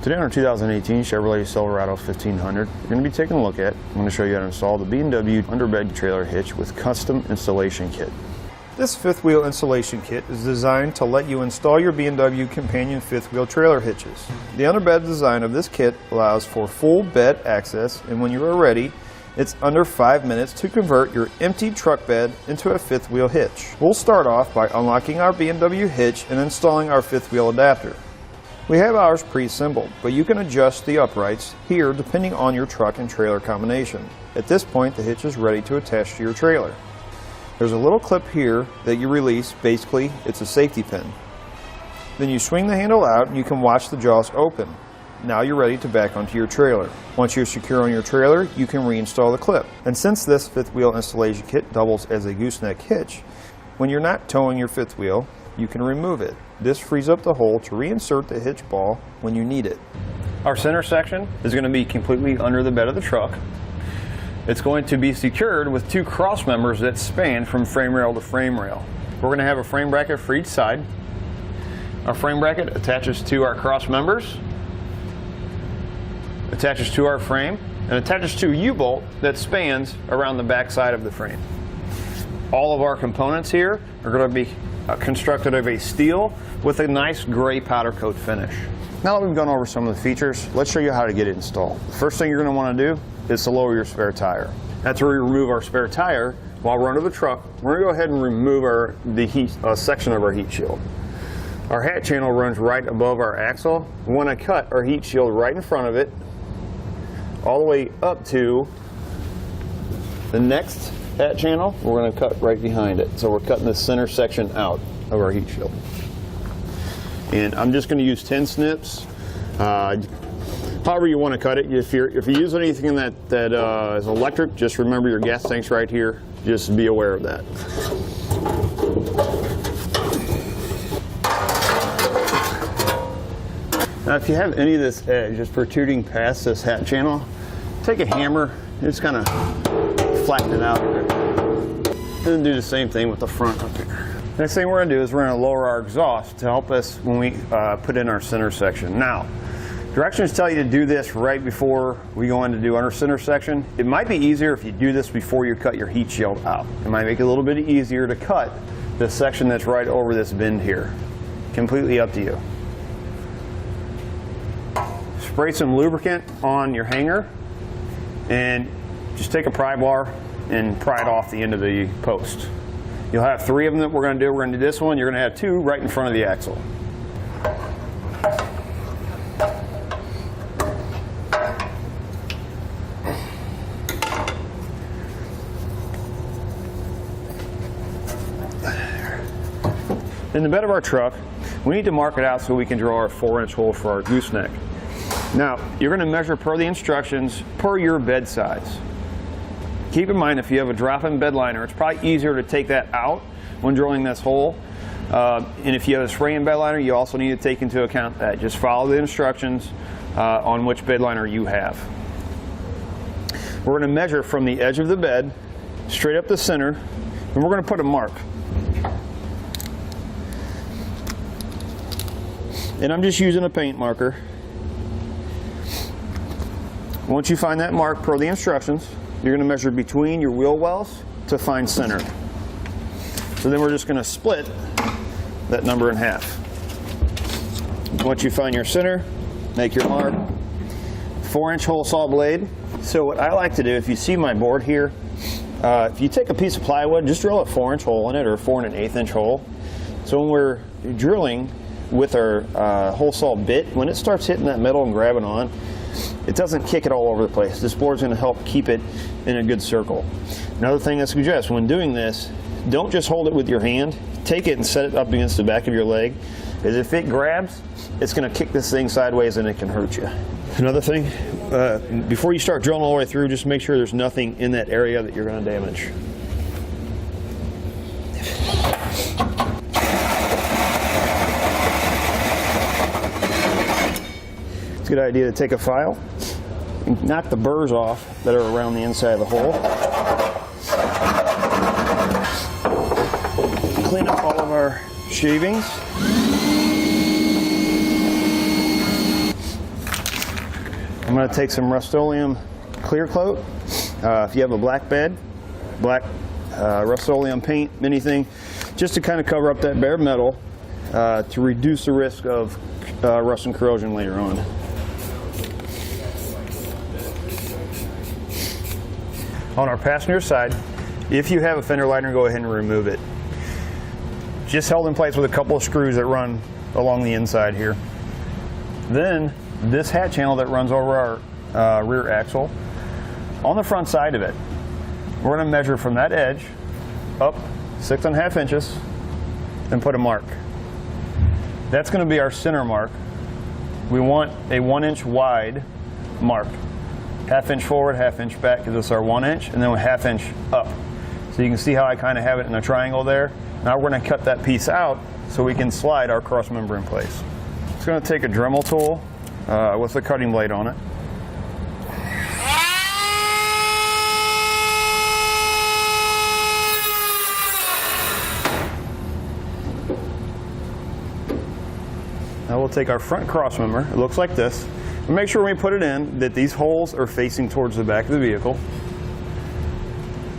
Today on our 2018 Chevrolet Silverado 1500, we're going to be taking a look at, I'm going to show you how to install the B&W Underbed trailer hitch with custom installation kit. This fifth wheel installation kit is designed to let you install your B&W companion fifth wheel trailer hitches. The underbed design of this kit allows for full bed access, and when you are ready, it's under 5 minutes to convert your empty truck bed into a fifth wheel hitch. We'll start off by unlocking our B&W hitch and installing our fifth wheel adapter. We have ours pre-assembled, but you can adjust the uprights here depending on your truck and trailer combination. At this point, the hitch is ready to attach to your trailer. There's a little clip here that you release. Basically, it's a safety pin. Then you swing the handle out and you can watch the jaws open. Now you're ready to back onto your trailer. Once you're secure on your trailer, you can reinstall the clip. And since this fifth wheel installation kit doubles as a gooseneck hitch, when you're not towing your fifth wheel, you can remove it. This frees up the hole to reinsert the hitch ball when you need it. Our center section is going to be completely under the bed of the truck. It's going to be secured with two cross members that span from frame rail to frame rail. We're going to have a frame bracket for each side. Our frame bracket attaches to our cross members, attaches to our frame, and attaches to a U-bolt that spans around the back side of the frame. All of our components here are going to be constructed of a steel with a nice gray powder coat finish. Now that we've gone over some of the features, let's show you how to get it installed. The first thing you're going to want to do is to lower your spare tire. That's where we remove our spare tire. While we're under the truck, we're going to go ahead and remove the heat section of our heat shield. Our hat channel runs right above our axle. We want to cut our heat shield right in front of it, all the way up to the next hat channel. We're going to cut right behind it. So we're cutting the center section out of our heat shield. And I'm just going to use 10 snips. However you want to cut it. If you use anything that is electric, just remember your gas tank's right here. Just be aware of that. Now if you have any of this edge just protruding past this hat channel, take a hammer, just kind of flatten it out here. And then do the same thing with the front up here. Next thing we're going to do is we're going to lower our exhaust to help us when we put in our center section. Now, directions tell you to do this right before we go in to do our center section. It might be easier if you do this before you cut your heat shield out. It might make it a little bit easier to cut the section that's right over this bend here. Completely up to you. Spray some lubricant on your hanger and just take a pry bar and pry it off the end of the post. You'll have 3 of them that we're going to do. We're going to do this one. You're going to have 2 right in front of the axle. In the bed of our truck, we need to mark it out so we can draw our 4-inch hole for our gooseneck. Now, you're going to measure per the instructions per your bed size. Keep in mind, if you have a drop-in bed liner, it's probably easier to take that out when drilling this hole. And if you have a spray-in bed liner, you also need to take into account that. Just follow the instructions on which bed liner you have. We're going to measure from the edge of the bed straight up the center, and we're going to put a mark. And I'm just using a paint marker. Once you find that mark per the instructions, you're going to measure between your wheel wells to find center. So then we're just going to split that number in half. Once you find your center, make your mark. 4-inch hole saw blade. So what I like to do, if you see my board here, if you take a piece of plywood, just drill a 4-inch hole in it, or a 4 1/8-inch hole. So when we're drilling with our hole saw bit, when it starts hitting that metal and grabbing on, it doesn't kick it all over the place. This board's going to help keep it in a good circle. Another thing I suggest when doing this, don't just hold it with your hand. Take it and set it up against the back of your leg, because if it grabs, it's going to kick this thing sideways and it can hurt you. Another thing, before you start drilling all the way through, just make sure there's nothing in that area that you're going to damage. It's a good idea to take a file and knock the burrs off that are around the inside of the hole. Clean up all of our shavings. I'm going to take some Rust-Oleum clear coat. If you have a black bed, black Rust-Oleum paint, anything, just to kind of cover up that bare metal to reduce the risk of rust and corrosion later on. On our passenger side, if you have a fender liner, go ahead and remove it. Just held in place with a couple of screws that run along the inside here. Then this hat channel that runs over our rear axle, on the front side of it, we're going to measure from that edge up 6.5 inches and put a mark. That's going to be our center mark. We want a 1 inch wide mark. 1/2 inch forward, 1/2 inch back, because it's our 1 inch, and then 1/2 inch up. So you can see how I kind of have it in a triangle there. Now we're going to cut that piece out so we can slide our cross member in place. It's going to take a Dremel tool with a cutting blade on it. Now we'll take our front cross member. It looks like this. And make sure when we put it in that these holes are facing towards the back of the vehicle.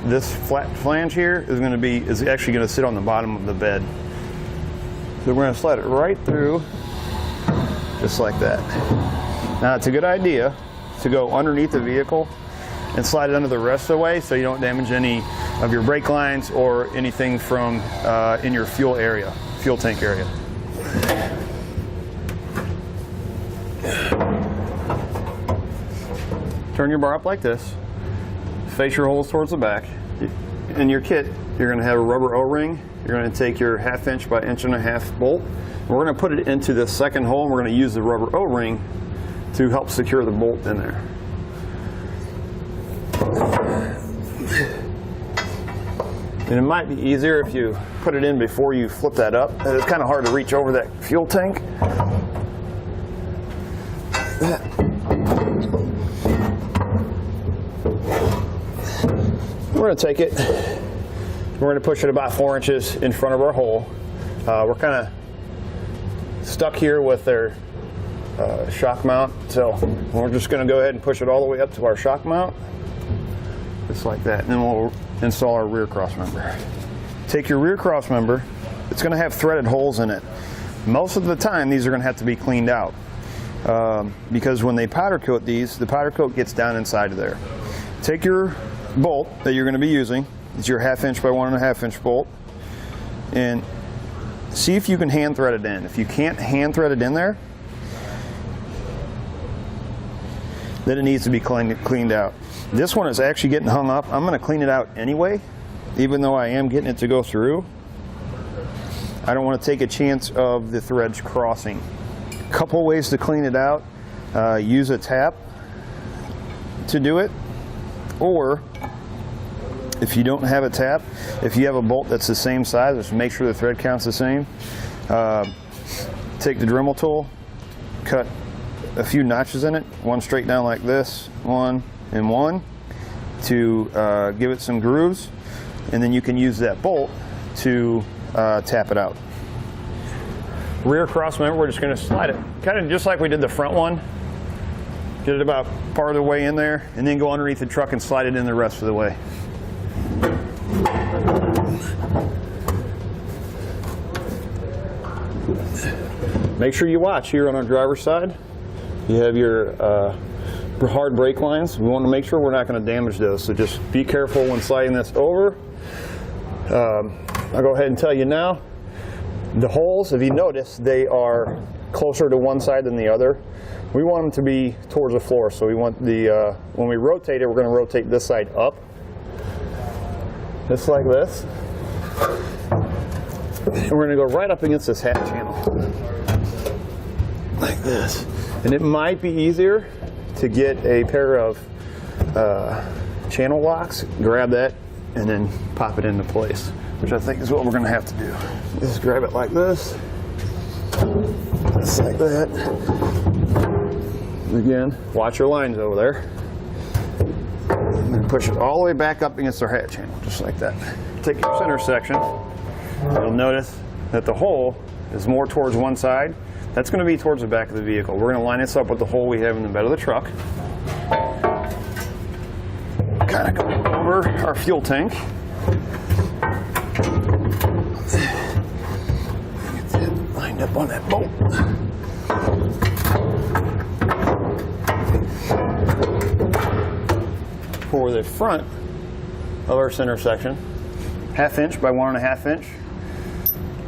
This flat flange here is actually going to sit on the bottom of the bed. So we're going to slide it right through, just like that. Now it's a good idea to go underneath the vehicle and slide it under the rest of the way so you don't damage any of your brake lines or anything from in your fuel tank area. Turn your bar up like this, face your holes towards the back. In your kit, you're going to have a rubber O-ring. You're going to take your 1/2 inch by 1.5 inch bolt. And we're going to put it into the second hole, and we're going to use the rubber O-ring to help secure the bolt in there. And it might be easier if you put it in before you flip that up. It's kind of hard to reach over that fuel tank. We're going to take it, we're going to push it about 4 inches in front of our hole. We're kind of stuck here with their shock mount, so we're just going to go ahead and push it all the way up to our shock mount, just like that, and then we'll install our rear cross member. Take your rear cross member, it's going to have threaded holes in it. Most of the time these are going to have to be cleaned out because when they powder coat these, the powder coat gets down inside of there. Take your bolt that you're going to be using, it's your 1/2 inch by 1.5 inch bolt, and see if you can hand thread it in. If you can't hand thread it in there, then it needs to be cleaned out. This one is actually getting hung up. I'm going to clean it out anyway, even though I am getting it to go through. I don't want to take a chance of the threads crossing. Couple ways to clean it out. Use a tap to do it, or if you don't have a tap, if you have a bolt that's the same size, just make sure the thread count's the same. Take the Dremel tool, cut a few notches in it, one straight down like this, one and one, to give it some grooves, and then you can use that bolt to tap it out. Rear cross member, we're just going to slide it, kind of just like we did the front one. Get it about part of the way in there, and then go underneath the truck and slide it in the rest of the way. Make sure you watch here on our driver's side. You have your hard brake lines. We want to make sure we're not going to damage those, so just be careful when sliding this over. I'll go ahead and tell you now, the holes, if you notice, they are closer to one side than the other. We want them to be towards the floor, so we want the, when we rotate it, we're going to rotate this side up, just like this. And we're going to go right up against this hat channel, like this. And it might be easier to get a pair of channel locks, grab that, and then pop it into place, which I think is what we're going to have to do. Just grab it like this, just like that. Again, watch your lines over there. And then push it all the way back up against our hat channel, just like that. Take your center section. You'll notice that the hole is more towards one side. That's going to be towards the back of the vehicle. We're going to line this up with the hole we have in the bed of the truck. Kind of go over our fuel tank. Get it lined up on that bolt. For the front of our center section, 1/2 inch by 1.5 inch,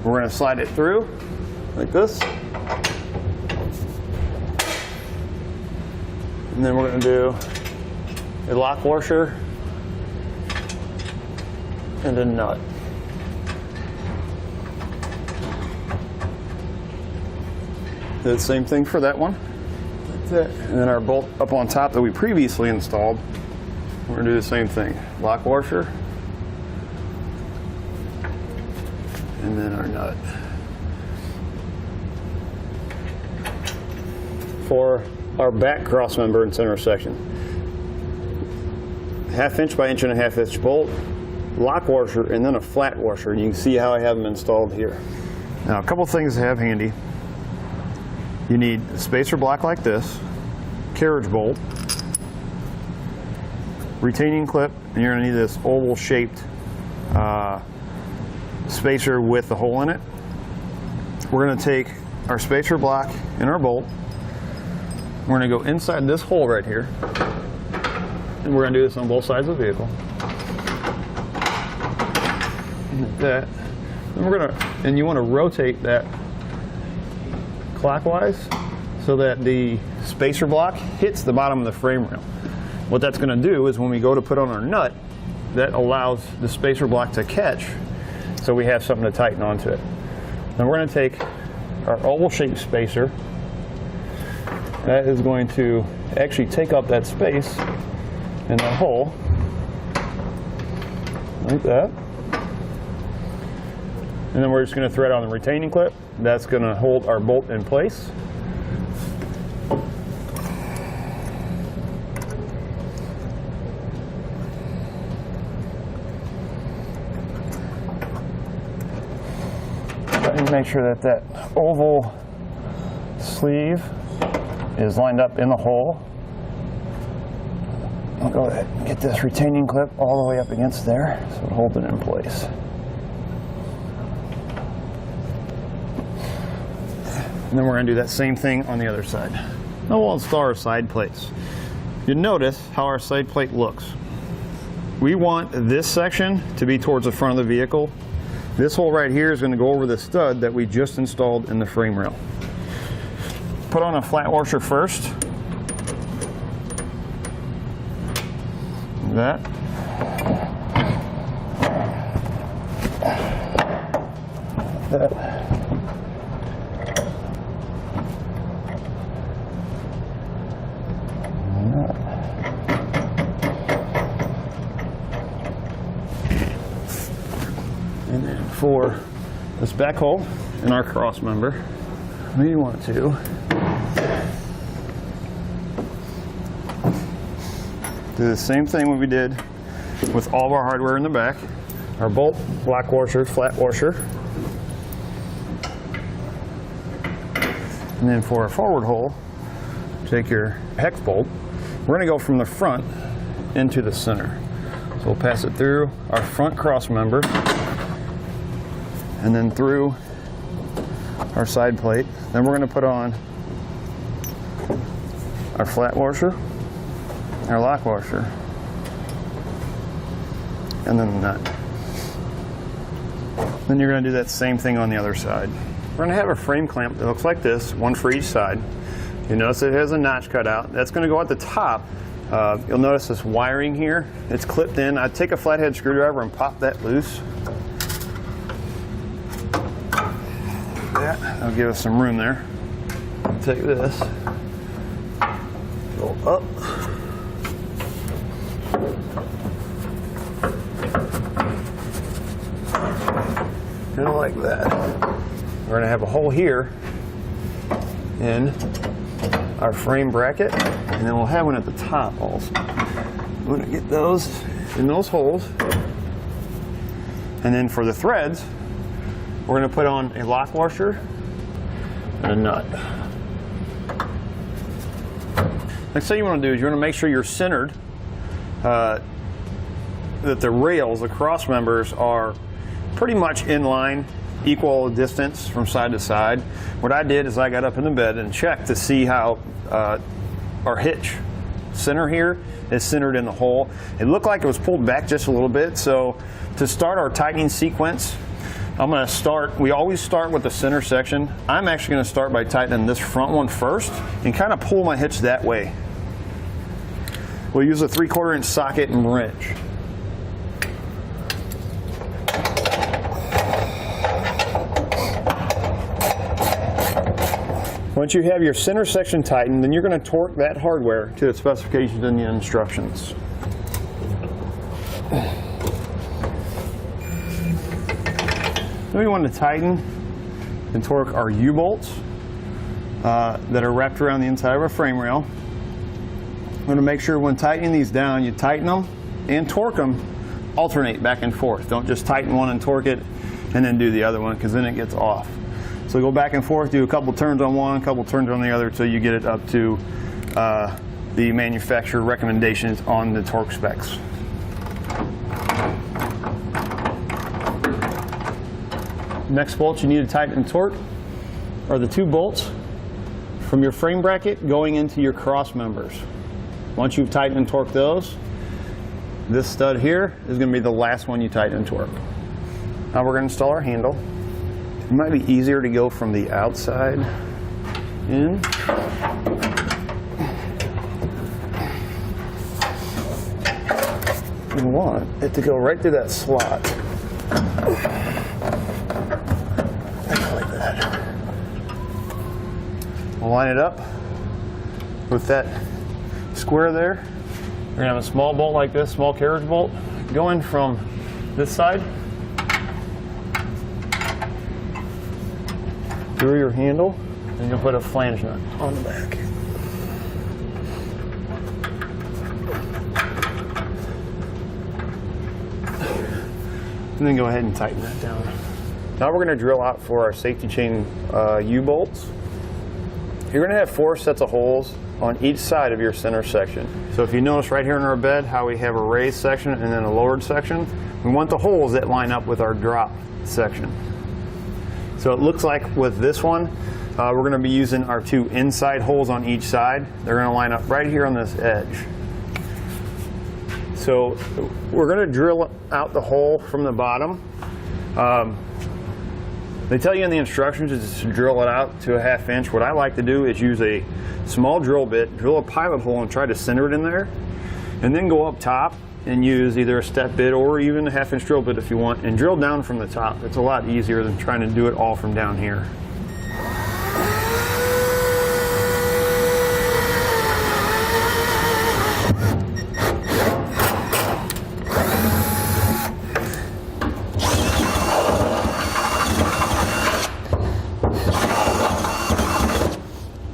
we're going to slide it through like this. And then we're going to do a lock washer and a nut. Do the same thing for that one. Like that. And then our bolt up on top that we previously installed, we're going to do the same thing. Lock washer and then our nut. For our back cross member and center section, 1/2 inch by 1.5 inch bolt, lock washer, and then a flat washer. And you can see how I have them installed here. Now, a couple things to have handy. You need a spacer block like this, carriage bolt, retaining clip, and you're going to need this oval shaped spacer with the hole in it. We're going to take our spacer block and our bolt. We're going to go inside this hole right here, and we're going to do this on both sides of the vehicle. Like that. And we're going to, and you want to rotate that clockwise so that the spacer block hits the bottom of the frame rail. What that's going to do is when we go to put on our nut, that allows the spacer block to catch, so we have something to tighten onto it. Then we're going to take our oval shaped spacer. That is going to actually take up that space in that hole, like that. And then we're just going to thread on the retaining clip. That's going to hold our bolt in place. And make sure that that oval sleeve is lined up in the hole. I'll go ahead and get this retaining clip all the way up against there so it holds it in place. And then we're going to do that same thing on the other side. Now we'll install our side plates. You notice how our side plate looks. We want this section to be towards the front of the vehicle. This hole right here is going to go over the stud that we just installed in the frame rail. Put on a flat washer first. That. That. And then for this back hole in our cross member, we want to do the same thing what we did with all of our hardware in the back. Our bolt, lock washer, flat washer. And then for our forward hole, take your hex bolt. We're going to go from the front into the center. So we'll pass it through our front cross member and then through our side plate. Then we're going to put on our flat washer, our lock washer, and then the nut. Then you're going to do that same thing on the other side. We're going to have a frame clamp that looks like this, one for each side. You notice it has a notch cut out. That's going to go at the top. You'll notice this wiring here. It's clipped in. I'd take a flathead screwdriver and pop that loose. That'll give us some room there. Take this, go up, kind of like that. We're going to have a hole here in our frame bracket, and then we'll have one at the top also. We're going to get those in those holes, and then for the threads, we're going to put on a lock washer and a nut. Next thing you want to do is you want to make sure you're centered, that the rails, the cross members, are pretty much in line, equal distance from side to side. What I did is I got up in the bed and checked to see how our hitch center here is centered in the hole. It looked like it was pulled back just a little bit, so to start our tightening sequence, we always start with the center section. I'm actually going to start by tightening this front one first and kind of pull my hitch that way. We'll use a 3/4 inch socket and wrench. Once you have your center section tightened, then you're going to torque that hardware to the specifications in the instructions. Then we want to tighten and torque our U-bolts that are wrapped around the inside of our frame rail. I'm going to make sure when tightening these down, you tighten them and torque them, alternate back and forth. Don't just tighten one and torque it and then do the other one, because then it gets off. So go back and forth, do a couple turns on one, a couple turns on the other, until you get it up to the manufacturer recommendations on the torque specs. Next bolts you need to tighten and torque are the 2 bolts from your frame bracket going into your cross members. Once you've tightened and torqued those, this stud here is going to be the last one you tighten and torque. Now we're going to install our handle. It might be easier to go from the outside in. You want it to go right through that slot. Like that. We'll line it up with that square there. We're going to have a small bolt like this, small carriage bolt, going from this side through your handle, and you'll put a flange nut on the back. And then go ahead and tighten that down. Now we're going to drill out for our safety chain U-bolts. You're going to have 4 sets of holes on each side of your center section. So if you notice right here in our bed how we have a raised section and then a lowered section, we want the holes that line up with our drop section. So it looks like with this one, we're going to be using our 2 inside holes on each side. They're going to line up right here on this edge. So we're going to drill out the hole from the bottom. They tell you in the instructions is to drill it out to a 1/2 inch. What I like to do is use a small drill bit, drill a pilot hole and try to center it in there, and then go up top and use either a step bit or even a 1/2 inch drill bit if you want, and drill down from the top. It's a lot easier than trying to do it all from down here.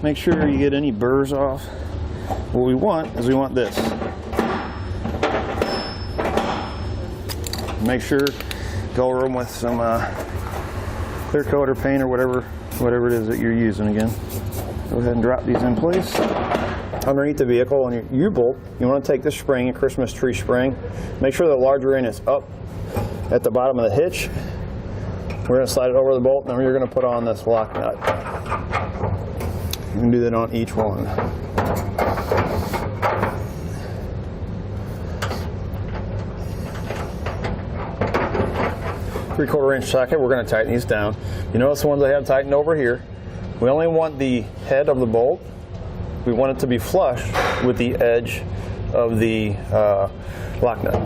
Make sure you get any burrs off. What we want is we want this. Make sure go over them with some clear coat or paint or whatever it is that you're using again. Go ahead and drop these in place. Underneath the vehicle on your U-bolt, you want to take this spring, a Christmas tree spring. Make sure the larger end is up at the bottom of the hitch. We're going to slide it over the bolt, and then you're going to put on this lock nut. You can do that on each one. 3/4 inch socket, we're going to tighten these down. You notice the ones I have tightened over here. We only want the head of the bolt. We want it to be flush with the edge of the lock nut.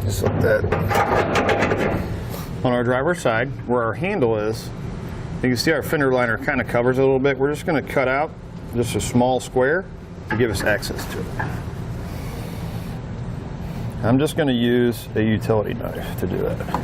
Just like that. On our driver's side, where our handle is, you can see our fender liner kind of covers it a little bit. We're just going to cut out just a small square to give us access to it. I'm just going to use a utility knife to do that.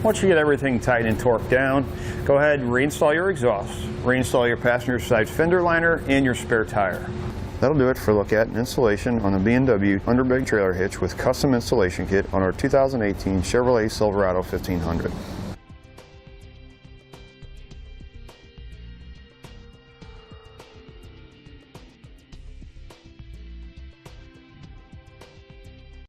Once you get everything tight and torqued down, go ahead and reinstall your exhaust, reinstall your passenger side fender liner, and your spare tire. That'll do it for a look at and installation on the B&W Underbed trailer hitch with custom installation kit on our 2018 Chevrolet Silverado 1500.